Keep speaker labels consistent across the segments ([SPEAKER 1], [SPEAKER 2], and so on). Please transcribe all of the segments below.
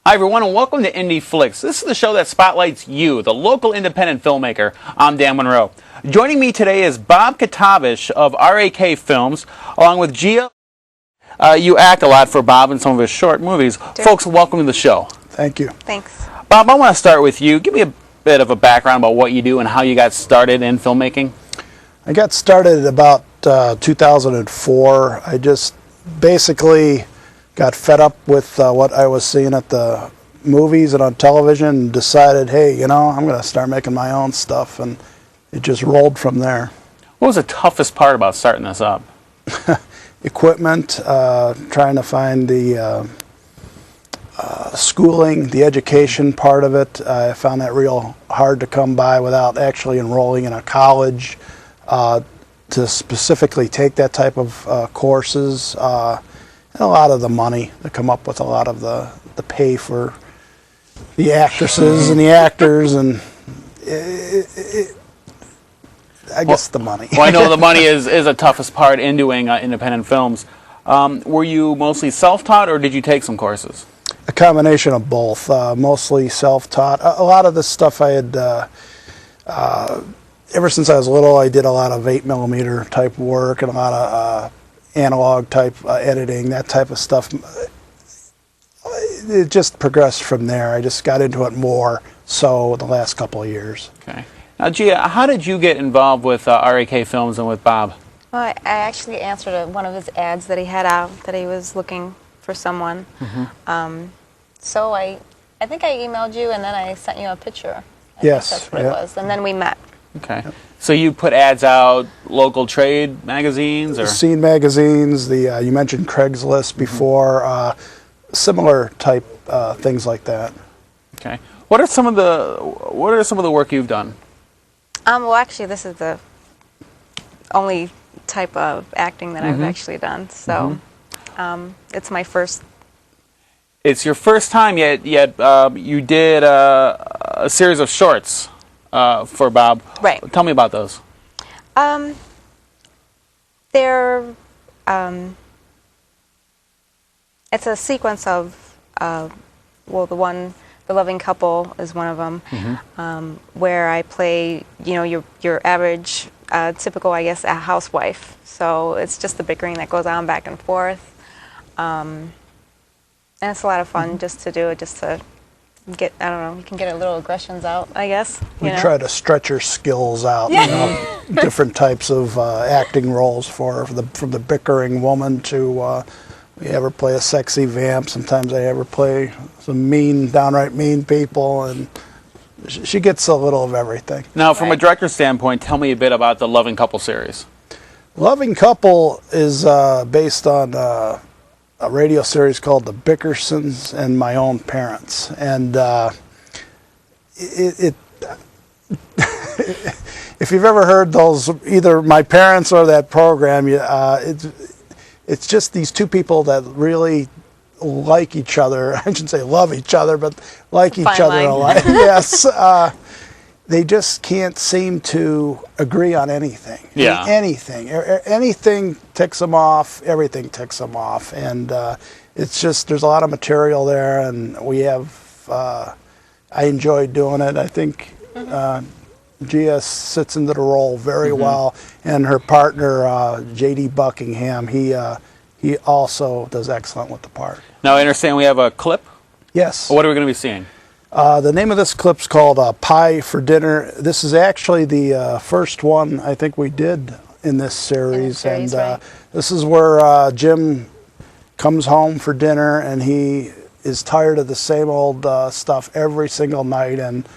[SPEAKER 1] Hi everyone, and welcome to Indie Flix. This is the show that spotlights you, the local independent filmmaker. I'm Dan Monroe. Joining me today is Rob Kotabish of RAK Films, along with Gia. You act a lot for Bob in some of his short movies. Folks, welcome to the show.
[SPEAKER 2] Thank you.
[SPEAKER 3] Thanks.
[SPEAKER 1] Bob, I want to start with you. Give me a bit of a background about what you do and how you got started in filmmaking.
[SPEAKER 2] I got started at about 2004. I just basically got fed up with what I was seeing at the movies and on television and decided, hey, you know, I'm going to start making my own stuff, and it just rolled from there.
[SPEAKER 1] What was the toughest part about starting this up?
[SPEAKER 2] Equipment, trying to find the schooling, the education part of it. I found that real hard to come by without actually enrolling in a college to specifically take that type of courses. And a lot of the money to come up with a lot of the pay for the actresses and the actors, and I guess the money.
[SPEAKER 1] Well, I know the money is the toughest part in doing independent films. Were you mostly self-taught, or did you take some courses?
[SPEAKER 2] A combination of both. Mostly self-taught. A lot of this stuff I had, ever since I was little, I did a lot of 8mm type work and a lot of analog type editing, that type of stuff. It just progressed from there. I just got into it more so in the last couple of years.
[SPEAKER 1] Okay. Now, Gia, how did you get involved with RAK Films and with Bob?
[SPEAKER 3] Well, I actually answered one of his ads that he had out, that he was looking for someone. Mm-hmm. So I think I emailed you, and then I sent you a picture. I think that's what it was. And then we met. Okay.
[SPEAKER 1] Yep. So you put ads out, local trade magazines, or
[SPEAKER 2] scene magazines? The you mentioned Craigslist before. Similar type things like that.
[SPEAKER 1] Okay. What are some of the work you've done?
[SPEAKER 3] Well, actually, this is the only type of acting that I've actually done. So it's my first.
[SPEAKER 1] It's your first time, yet you did a series of shorts. For Bob.
[SPEAKER 3] Right.
[SPEAKER 1] Tell me about those.
[SPEAKER 3] They're, it's a sequence of, well, the Loving Couple is one of them, where I play, you know, your average, typical, I guess, a housewife. So it's just the bickering that goes on back and forth. And it's a lot of fun just to do it, just to get, I don't know, you can get a little aggressions out, I guess.
[SPEAKER 2] We try to stretch your skills out, you know, different types of acting roles from the bickering woman to we ever play a sexy vamp. Sometimes I ever play some mean, downright mean people, and she gets a little of everything.
[SPEAKER 1] Now, from a director's standpoint, tell me a bit about the Loving Couple series. Loving
[SPEAKER 2] Couple is based on a radio series called The Bickersons and My Own Parents, and if you've ever heard those, either My Parents or that program, it's just these two people that really like each other. I shouldn't say love each other, but like each other a lot. Yes. They just can't seem to agree on anything.
[SPEAKER 1] Yeah.
[SPEAKER 2] Anything ticks them off. Everything ticks them off, and it's just there's a lot of material there, and we have. I enjoy doing it. I think Gia sits into the role very well, and her partner J.D. Buckingham. He also does excellent with the part.
[SPEAKER 1] Now I understand we have a clip.
[SPEAKER 2] Yes.
[SPEAKER 1] What are we going to be seeing?
[SPEAKER 2] The name of this clip's called Pie for Dinner. This is actually the first one I think we did in this series. And
[SPEAKER 3] right.
[SPEAKER 2] This is where Jim comes home for dinner, and he is tired of the same old stuff every single night, and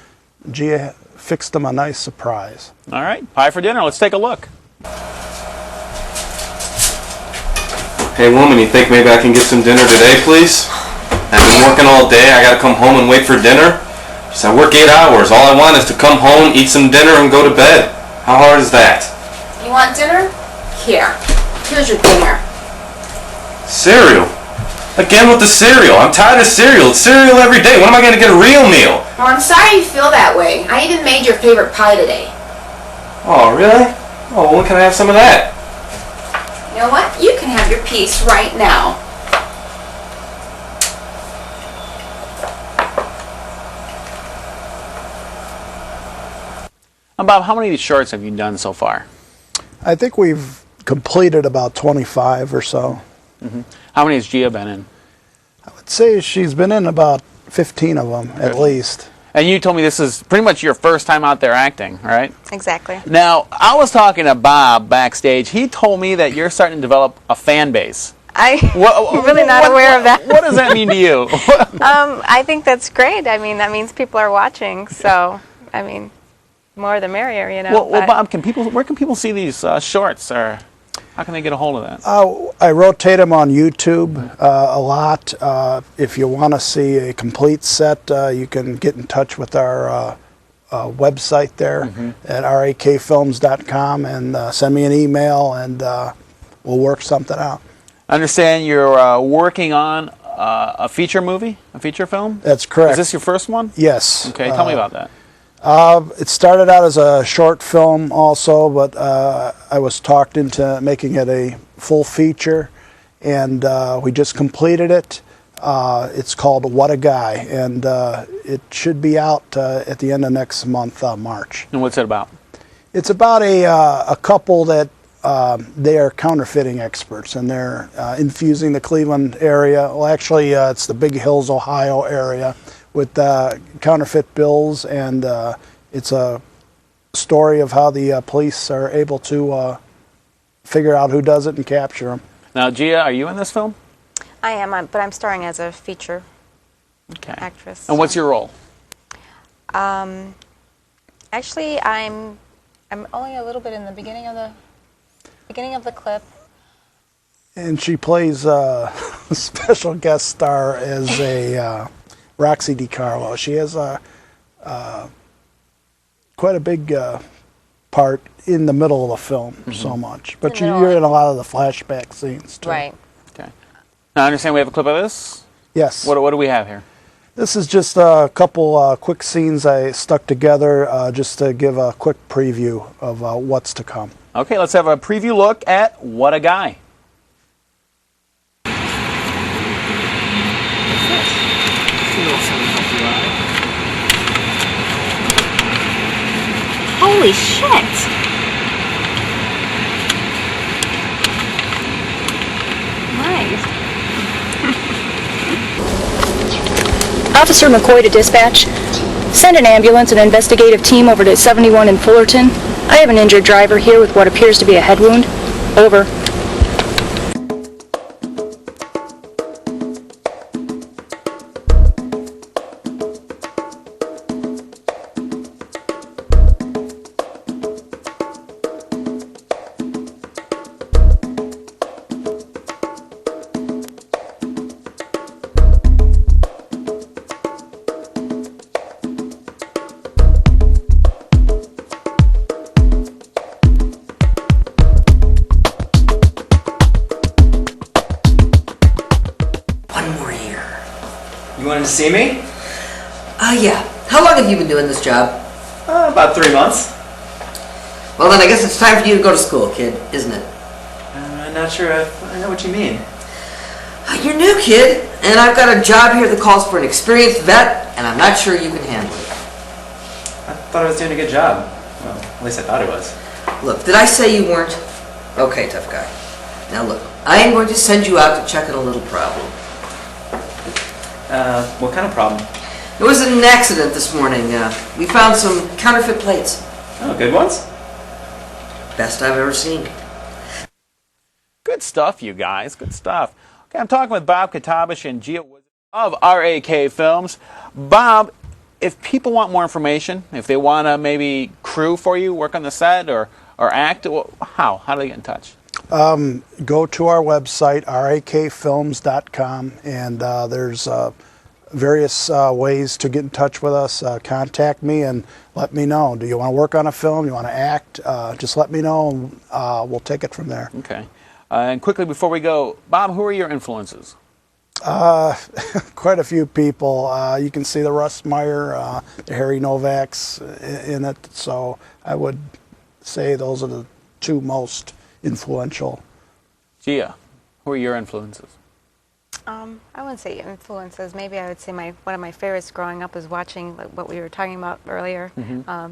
[SPEAKER 2] Gia fixed him a nice surprise.
[SPEAKER 1] All right, Pie for Dinner. Let's take a look.
[SPEAKER 4] Hey woman, you think maybe I can get some dinner today, please? I've been working all day. I gotta come home and wait for dinner. I work 8 hours. All I want is to come home, eat some dinner, and go to bed. How hard is that?
[SPEAKER 5] You want dinner? Here's your dinner.
[SPEAKER 4] Cereal? Again with the cereal. I'm tired of cereal. It's cereal every day. When am I gonna get a real meal?
[SPEAKER 5] Well, I'm sorry you feel that way. I even made your favorite pie today.
[SPEAKER 4] Oh, really? Oh, well, when can I have some of that?
[SPEAKER 5] You know what? You can have your piece right now.
[SPEAKER 1] Bob, how many of these shorts have you done so far?
[SPEAKER 2] I think we've completed about 25 or so.
[SPEAKER 1] How many has Gia been in?
[SPEAKER 2] I would say she's been in about 15 of them at least.
[SPEAKER 1] And you told me this is pretty much your first time out there acting, right?
[SPEAKER 3] Exactly.
[SPEAKER 1] Now, I was talking to Bob backstage. He told me that you're starting to develop a fan base.
[SPEAKER 3] I'm really not aware of that.
[SPEAKER 1] What does that mean to you?
[SPEAKER 3] I think that's great. I mean, that means people are watching. So, I mean, more the merrier, you know.
[SPEAKER 1] Well, Bob, where can people see these shorts, or how can they get a hold of that?
[SPEAKER 2] I rotate them on YouTube a lot. If you want to see a complete set, you can get in touch with our website there at rakfilms.com and send me an email, and we'll work something out.
[SPEAKER 1] I understand you're working on a feature movie, a feature film?
[SPEAKER 2] That's correct.
[SPEAKER 1] Is this your first one?
[SPEAKER 2] Yes.
[SPEAKER 1] Okay, tell me about that.
[SPEAKER 2] It started out as a short film also, but I was talked into making it a full feature, and we just completed it. It's called What a Guy, and it should be out at the end of next month, March.
[SPEAKER 1] And what's it about?
[SPEAKER 2] It's about a couple that they are counterfeiting experts, and they're infusing the Cleveland area. Well, actually, it's the Big Hills, Ohio area with counterfeit bills, and it's a story of how the police are able to figure out who does it and capture them.
[SPEAKER 1] Now, Gia, are you in this film?
[SPEAKER 3] I am, but I'm starring as a feature actress.
[SPEAKER 1] And what's your role?
[SPEAKER 3] Actually, I'm only a little bit in the beginning of the clip.
[SPEAKER 2] And she plays a special guest star as a Roxy DiCarlo. She has quite a big part in the middle of the film, so much. But you're in a lot of the flashback scenes, too.
[SPEAKER 3] Right.
[SPEAKER 1] Okay. Now, I understand we have a clip of this?
[SPEAKER 2] Yes.
[SPEAKER 1] What do we have here?
[SPEAKER 2] This is just a couple quick scenes I stuck together just to give a quick preview of what's to come.
[SPEAKER 1] Okay, let's have a preview look at What a Guy.
[SPEAKER 5] Holy shit! Nice.
[SPEAKER 6] Officer McCoy to dispatch. Send an ambulance and investigative team over to 71 in Fullerton. I have an injured driver here with what appears to be a head wound. Over.
[SPEAKER 7] You wanted to see me?
[SPEAKER 8] Yeah. How long have you been doing this job?
[SPEAKER 7] About 3 months.
[SPEAKER 8] Well, then I guess it's time for you to go to school, kid, isn't it?
[SPEAKER 7] I'm not sure I know what you mean.
[SPEAKER 8] You're new, kid, and I've got a job here that calls for an experienced vet, and I'm not sure you can handle it.
[SPEAKER 7] I thought I was doing a good job. Well, at least I thought I was.
[SPEAKER 8] Look, did I say you weren't? Okay, tough guy. Now look, I am going to send you out to check on a little problem.
[SPEAKER 7] What kind of problem?
[SPEAKER 8] There was an accident this morning. We found some counterfeit plates.
[SPEAKER 7] Oh, good ones?
[SPEAKER 8] Best I've ever seen.
[SPEAKER 1] Good stuff, you guys. Good stuff. Okay, I'm talking with Bob Kotabish and Gia of RAK Films. Bob, if people want more information, if they want to maybe crew for you, work on the set, or act, how do they get in touch?
[SPEAKER 2] Go to our website, rakfilms.com, and there's various ways to get in touch with us. Contact me and let me know. Do you want to work on a film? You want to act? Just let me know, and we'll take it from there.
[SPEAKER 1] Okay. And quickly before we go, Bob, who are your influences?
[SPEAKER 2] Quite a few people. You can see the Russ Meyer, the Harry Novaks in it, so I would say those are the two most influential.
[SPEAKER 1] Gia, who are your influences?
[SPEAKER 3] I wouldn't say influences. Maybe I would say one of my favorites growing up is watching like, what we were talking about earlier,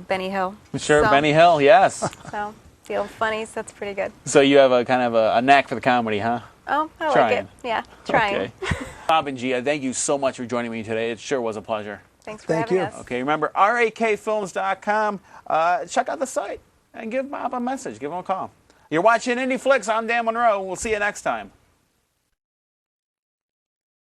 [SPEAKER 3] Benny Hill.
[SPEAKER 1] Sure,
[SPEAKER 3] So-
[SPEAKER 1] Benny Hill, yes.
[SPEAKER 3] So the old funnies, that's pretty good.
[SPEAKER 1] So you have a kind of a knack for the comedy, huh?
[SPEAKER 3] Oh, I
[SPEAKER 1] Trying.
[SPEAKER 3] like it. Yeah, trying.
[SPEAKER 1] Okay. Bob and Gia, thank you so much for joining me today. It sure was a pleasure.
[SPEAKER 3] Thanks for
[SPEAKER 2] Thank
[SPEAKER 3] having
[SPEAKER 2] you.
[SPEAKER 3] us.
[SPEAKER 1] Okay, remember, rakfilms.com. Check out the site and give Bob a message. Give him a call. You're watching Indie Flix. I'm Dan Monroe. We'll see you next time.